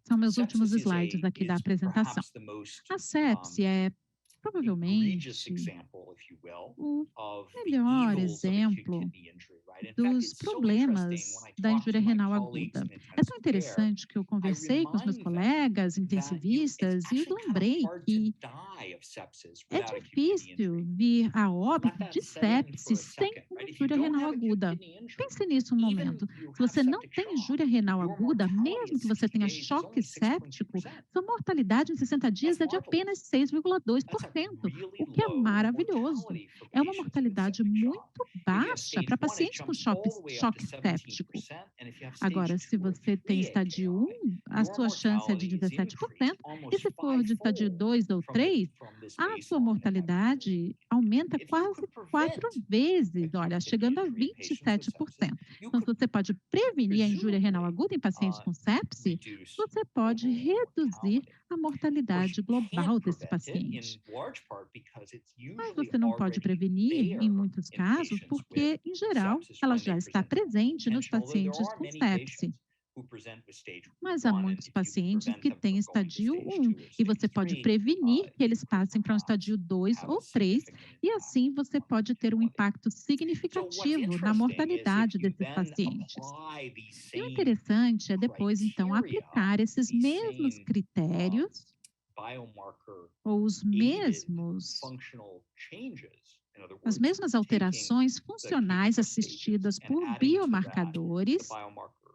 São meus últimos slides aqui da apresentação. A sepse é provavelmente o melhor exemplo dos problemas da injúria renal aguda. É tão interessante que eu conversei com os meus colegas intensivistas e lembrei que é difícil vir a óbito de sepse sem uma injúria renal aguda. Pense nisso um momento. Se você não tem injúria renal aguda, mesmo que você tenha choque séptico, sua mortalidade em 60 dias é de apenas 6,2%. o que é maravilhoso. É uma mortalidade muito baixa para pacientes com choque séptico. Agora, se você tem estádio 1, a sua chance é de 17%, e se for de estádio 2 ou 3, a sua mortalidade aumenta quase 4 vezes, olha, chegando a 27%. Então, se você pode prevenir a injúria renal aguda em pacientes com sepse, você pode reduzir a mortalidade global desse paciente. Mas você não pode prevenir, em muitos casos, porque, em geral, ela já está presente nos pacientes com sepse. Mas há muitos pacientes que têm estadio 1 e você pode prevenir que eles passem para um estadio 2 ou 3 e assim você pode ter um impacto significativo na mortalidade desses pacientes. E o interessante é depois, então, aplicar esses mesmos critérios ou as mesmas alterações funcionais assistidas por biomarcadores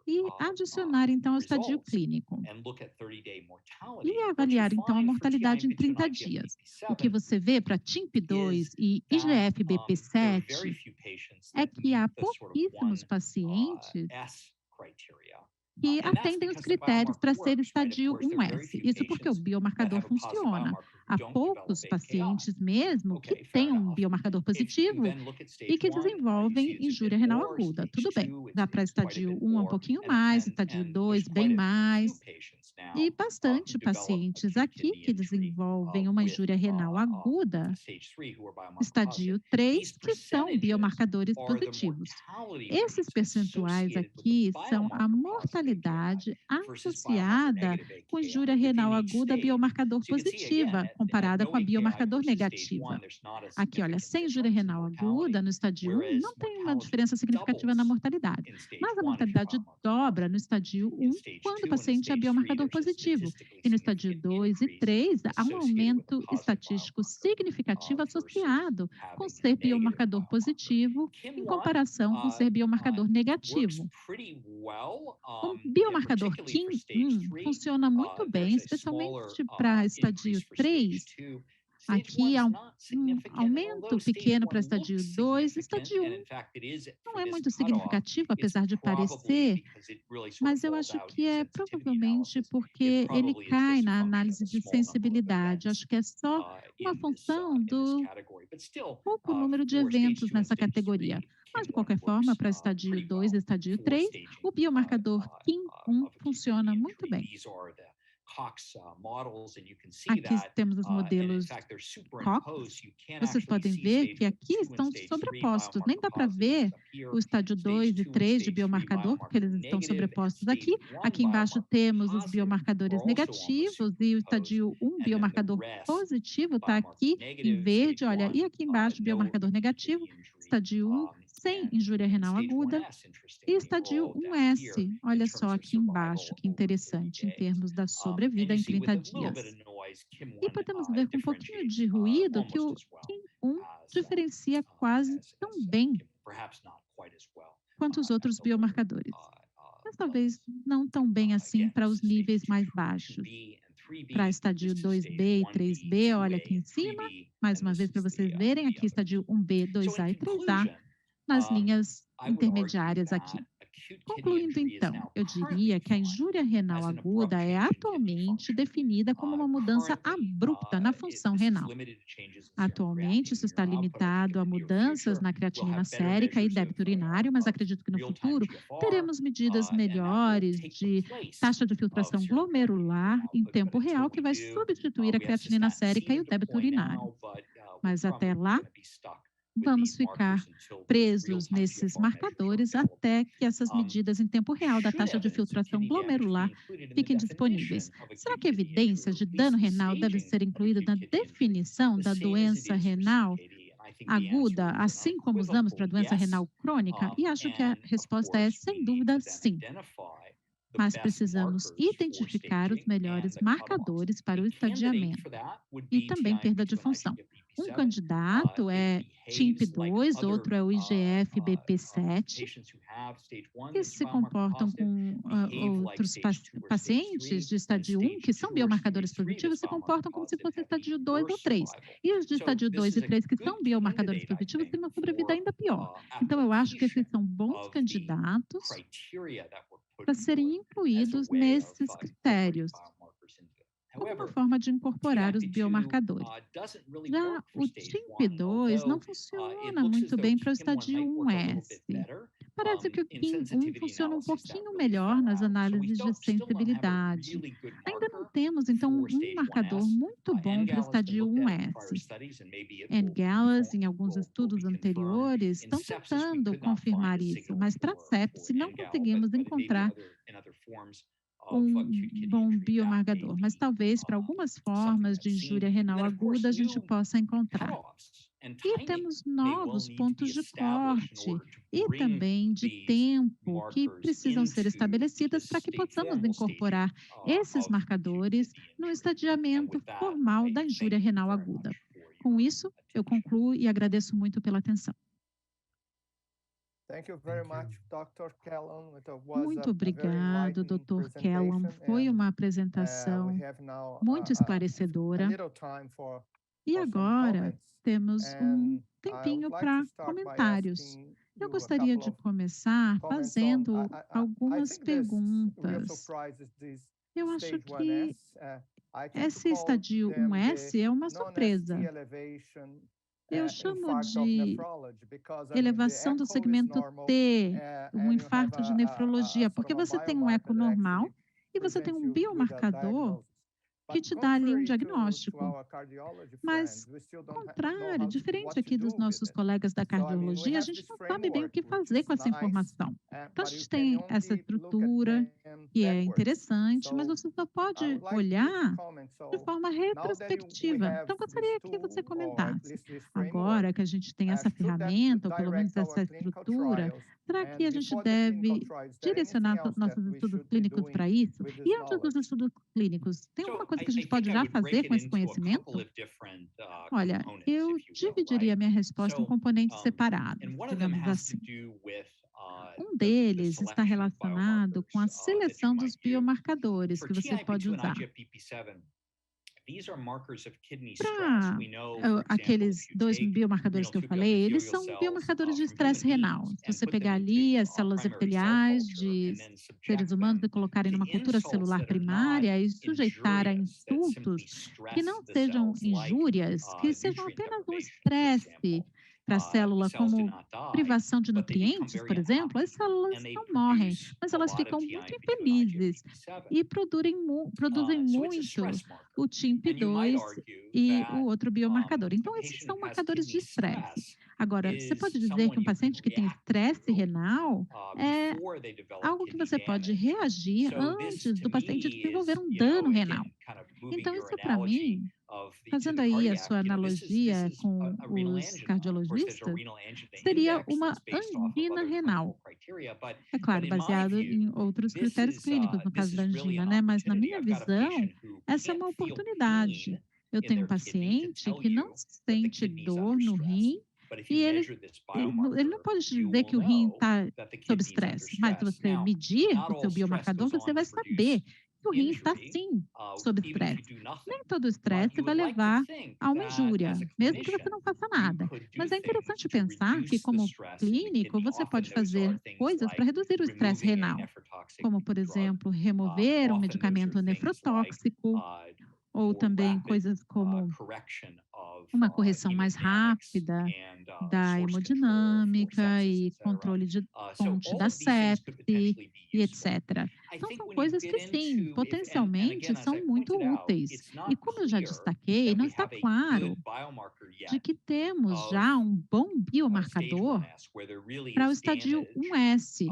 e adicionar, então, ao estadio clínico. E avaliar, então, a mortalidade em 30 dias. O que você vê para TIMP2 e IGF-BP7 é que há pouquíssimos pacientes que atendem os critérios para ser estadio 1S. Isso porque o biomarcador funciona. Há poucos pacientes mesmo que têm um biomarcador positivo e que desenvolvem injúria renal aguda. Tudo bem, dá para estadio 1 um pouquinho mais, estadio 2 bem mais. E bastante pacientes aqui que desenvolvem uma injúria renal aguda, estadio 3, que são biomarcadores positivos. Esses percentuais aqui são a mortalidade associada com injúria renal aguda biomarcador positiva, comparada com a biomarcador negativa. Aqui, olha, sem injúria renal aguda, no estadio 1, não tem uma diferença significativa na mortalidade. Mas a mortalidade dobra no estadio 1 quando o paciente é biomarcador positivo. E no estadio 2 e 3, há um aumento estatístico significativo associado com ser biomarcador positivo em comparação com ser biomarcador negativo. O biomarcador KIM funciona muito bem, especialmente para estadio 3. Aqui há um aumento pequeno para estadio 2, estadio 1 não é muito significativo, apesar de parecer, mas eu acho que é provavelmente porque ele cai na análise de sensibilidade. Acho que é só uma função do pouco número de eventos nessa categoria. Mas, de qualquer forma, para estadio 2 e estadio 3, o biomarcador KIM1 funciona muito bem. Aqui temos os modelos Cox. Vocês podem ver que aqui estão sobrepostos. Nem dá para ver o estádio 2 e 3 de biomarcador, porque eles estão sobrepostos aqui. Aqui embaixo temos os biomarcadores negativos e o estádio 1 biomarcador positivo está aqui em verde, olha, e aqui embaixo biomarcador negativo, estádio 1 sem injúria renal aguda e estadio 1S. Olha só aqui embaixo, que interessante, em termos da sobrevida em 30 dias. E podemos ver com um pouquinho de ruído que o KIM1 diferencia quase tão bem quanto os outros biomarcadores. Mas talvez não tão bem assim para os níveis mais baixos. Para estadio 2B e 3B, olha aqui em cima, mais uma vez para vocês verem, aqui estadio 1B, 2A e 3A, nas linhas intermediárias aqui. Concluindo, então, eu diria que a injúria renal aguda é atualmente definida como uma mudança abrupta na função renal. Atualmente, isso está limitado a mudanças na creatinina sérica e débito urinário, mas acredito que no futuro teremos medidas melhores de taxa de filtração glomerular em tempo real que vai substituir a creatinina sérica e o débito urinário. Mas até lá, vamos ficar presos nesses marcadores até que essas medidas em tempo real da taxa de filtração glomerular fiquem disponíveis. Será que a evidência de dano renal deve ser incluída na definição da doença renal aguda, assim como usamos para a doença renal crônica? E acho que a resposta é, sem dúvida, sim. mas precisamos identificar os melhores marcadores para o estadiamento e também perda de função. Um candidato é TIMP2, outro é o IGF-BP7, que se comportam com outros pacientes de estádio 1, que são biomarcadores positivos, se comportam como se fosse estádio 2 ou 3. E os de estádio 2 e 3, que são biomarcadores positivos, têm uma sobrevida ainda pior. Então, eu acho que esses são bons candidatos para serem incluídos nesses critérios, como uma forma de incorporar os biomarcadores. Já o TIMP2 não funciona muito bem para o estádio 1S. Parece que o TIM1 funciona um pouquinho melhor nas análises de sensibilidade. Ainda não temos, então, um marcador muito bom para o estádio 1S. NGALAS, em alguns estudos anteriores, estão tentando confirmar isso, mas para sepse não conseguimos encontrar um bom biomarcador, mas talvez para algumas formas de injúria renal aguda a gente possa encontrar. E temos novos pontos de corte e também de tempo que precisam ser estabelecidas para que possamos incorporar esses marcadores no estadiamento formal da injúria renal aguda. Com isso, eu concluo e agradeço muito pela atenção. Muito obrigado, Dr. Kellam. Foi uma apresentação muito esclarecedora. E agora temos um tempinho para comentários. Eu gostaria de começar fazendo algumas perguntas. Eu acho que esse estádio 1S é uma surpresa. Eu chamo de elevação do segmento T, um infarto de nefrologia, porque você tem um eco normal e você tem um biomarcador que te dá ali um diagnóstico. Mas, ao contrário, diferente aqui dos nossos colegas da cardiologia, a gente não sabe bem o que fazer com essa informação. Então, a gente tem essa estrutura que é interessante, mas você só pode olhar de forma retrospectiva. Então, gostaria que você comentasse. Agora que a gente tem essa ferramenta, ou pelo menos essa estrutura, será que a gente deve direcionar nossos estudos clínicos para isso? E antes dos estudos clínicos, tem alguma coisa que a gente pode já fazer com esse conhecimento? Olha, eu dividiria minha resposta em componentes separados, digamos assim. Um deles está relacionado com a seleção dos biomarcadores que você pode usar. Para aqueles 2 biomarcadores que eu falei, eles são biomarcadores de estresse renal. Se você pegar ali as células epiteliais de seres humanos e colocarem numa cultura celular primária e sujeitar a insultos que não sejam injúrias, que sejam apenas um estresse para a célula, como privação de nutrientes, por exemplo, as células não morrem, mas elas ficam muito infelizes e produzem muito o TIMP2 e o outro biomarcador. Então, esses são marcadores de estresse. Agora, você pode dizer que um paciente que tem estresse renal é algo que você pode reagir antes do paciente desenvolver um dano renal. Então, isso para mim, fazendo aí a sua analogia com os cardiologistas, seria uma angina renal. É claro, baseado em outros critérios clínicos, no caso da angina, né? Mas na minha visão, essa é uma oportunidade. Eu tenho um paciente que não sente dor no rim e ele não pode te dizer que o rim está sob estresse, mas se você medir o seu biomarcador, você vai saber que o rim está, sim, sob estresse. Nem todo estresse vai levar a uma injúria, mesmo que você não faça nada. Mas é interessante pensar que, como clínico, você pode fazer coisas para reduzir o estresse renal, como, por exemplo, remover um medicamento nefrotóxico, ou também coisas como uma correção mais rápida da hemodinâmica e controle de fonte da sepse e etc. Então, são coisas que, sim, potencialmente são muito úteis. E como eu já destaquei, não está claro de que temos já um bom biomarcador para o estádio 1S.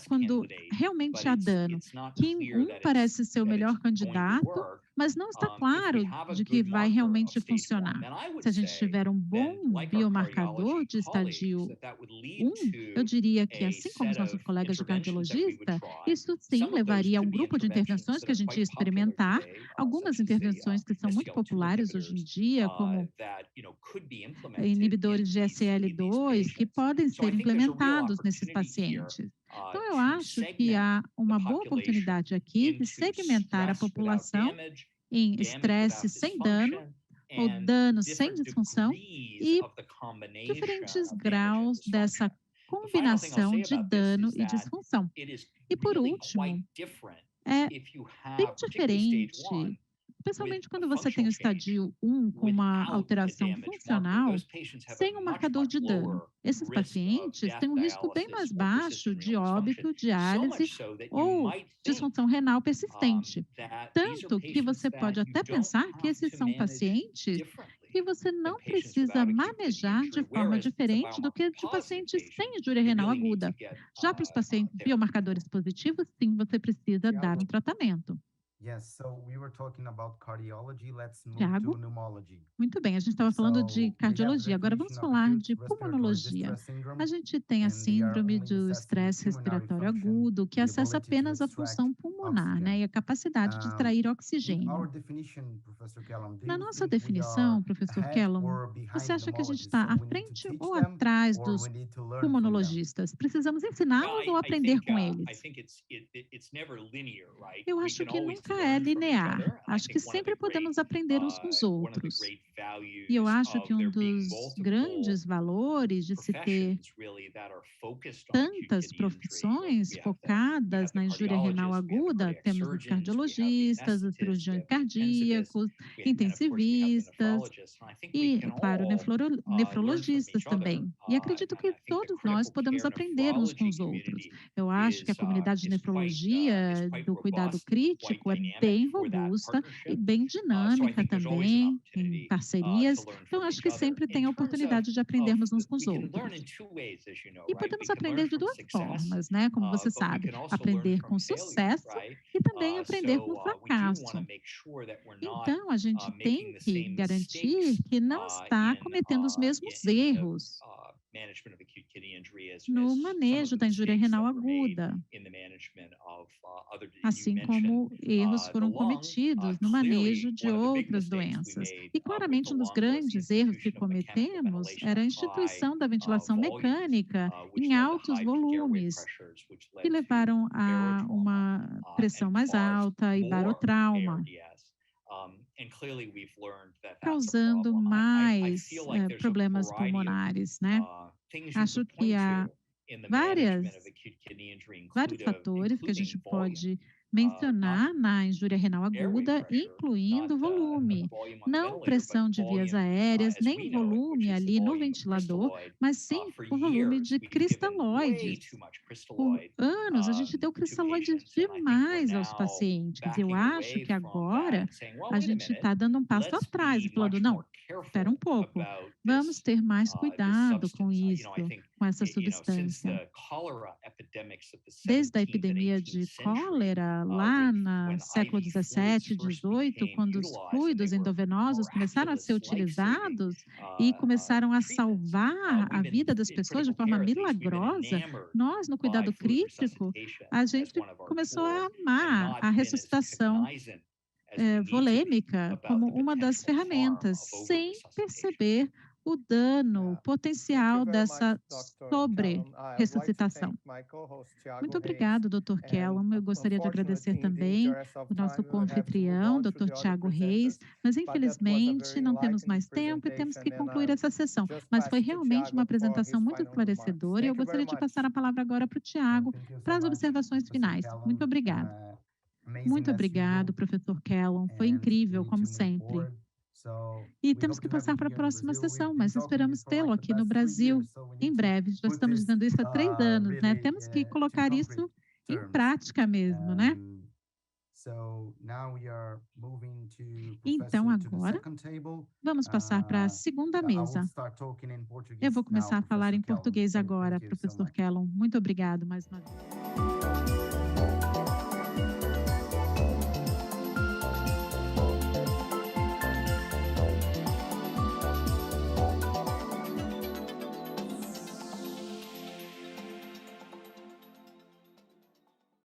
Quando realmente há dano, KIM1 parece ser o melhor candidato, mas não está claro de que vai realmente funcionar. Se a gente tiver um bom biomarcador de estadio 1, eu diria que, assim como os nossos colegas de cardiologista, isso sim levaria a um grupo de intervenções que a gente ia experimentar, algumas intervenções que são muito populares hoje em dia, como inibidores de SL2, que podem ser implementados nesses pacientes. Então, eu acho que há uma boa oportunidade aqui de segmentar a população em estresse sem dano ou dano sem disfunção e diferentes graus dessa combinação de dano e disfunção. E, por último, é bem diferente, especialmente quando você tem o estadio 1 com uma alteração funcional sem um marcador de dano. Esses pacientes têm um risco bem mais baixo de óbito, diálise ou disfunção renal persistente. Tanto que você pode até pensar que esses são pacientes que você não precisa manejar de forma diferente do que de pacientes sem injúria renal aguda. Já para os pacientes biomarcadores positivos, sim, você precisa dar um tratamento. Tiago? Muito bem, a gente estava falando de cardiologia, agora vamos falar de pulmonologia. A gente tem a síndrome do estresse respiratório agudo, que acessa apenas a função pulmonar, né, e a capacidade de extrair oxigênio. Na nossa definição, professor Kellum, você acha que a gente está à frente ou atrás dos pulmonologistas? Precisamos ensiná-los ou aprender com eles? Eu acho que nunca é linear. Acho que sempre podemos aprender uns com os outros. E eu acho que um dos grandes valores de se ter tantas profissões focadas na injúria renal aguda, temos os cardiologistas, os cirurgiões cardíacos, intensivistas e, claro, nefrologistas também. E acredito que todos nós podemos aprender uns com os outros. Eu acho que a comunidade de nefrologia do cuidado crítico é bem robusta e bem dinâmica também, em parcerias. Então, acho que sempre tem a oportunidade de aprendermos uns com os outros. E podemos aprender de duas formas, né? Como você sabe, aprender com sucesso e também aprender com fracasso. Então, a gente tem que garantir que não está cometendo os mesmos erros no manejo da injúria renal aguda, assim como erros foram cometidos no manejo de outras doenças. E claramente um dos grandes erros que cometemos era a instituição da ventilação mecânica em altos volumes, que levaram a uma pressão mais alta e barotrauma, causando mais problemas pulmonares, né? Acho que há vários fatores que a gente pode mencionar na injúria renal aguda, incluindo volume, não pressão de vias aéreas, nem volume ali no ventilador, mas sim o volume de cristalóides. Por anos, a gente deu cristalóides demais aos pacientes. Eu acho que agora a gente está dando um passo atrás e falando, não, espera um pouco, vamos ter mais cuidado com isso, com essa substância. Desde a epidemia de cólera, lá no século 17, 18, quando os fluidos endovenosos começaram a ser utilizados e começaram a salvar a vida das pessoas de forma milagrosa, nós, no cuidado crítico, a gente começou a amar a ressuscitação volêmica como uma das ferramentas, sem perceber o dano potencial dessa sobre-ressuscitação. Muito obrigado, Dr. Kellum. Eu gostaria de agradecer também o nosso co-anfitrião, Dr. Tiago Reis, mas infelizmente não temos mais tempo e temos que concluir essa sessão. Mas foi realmente uma apresentação muito esclarecedora e eu gostaria de passar a palavra agora para o Tiago para as observações finais. Muito obrigado. Muito obrigado, professor Kellum. Foi incrível, como sempre. E temos que passar para a próxima sessão, mas esperamos tê-lo aqui no Brasil em breve. Já estamos dizendo isso há 3 anos, né? Temos que colocar isso em prática mesmo, né? Então, agora, vamos passar para a segunda mesa. Eu vou começar a falar em português agora, professor Kellum. Muito obrigado mais uma vez.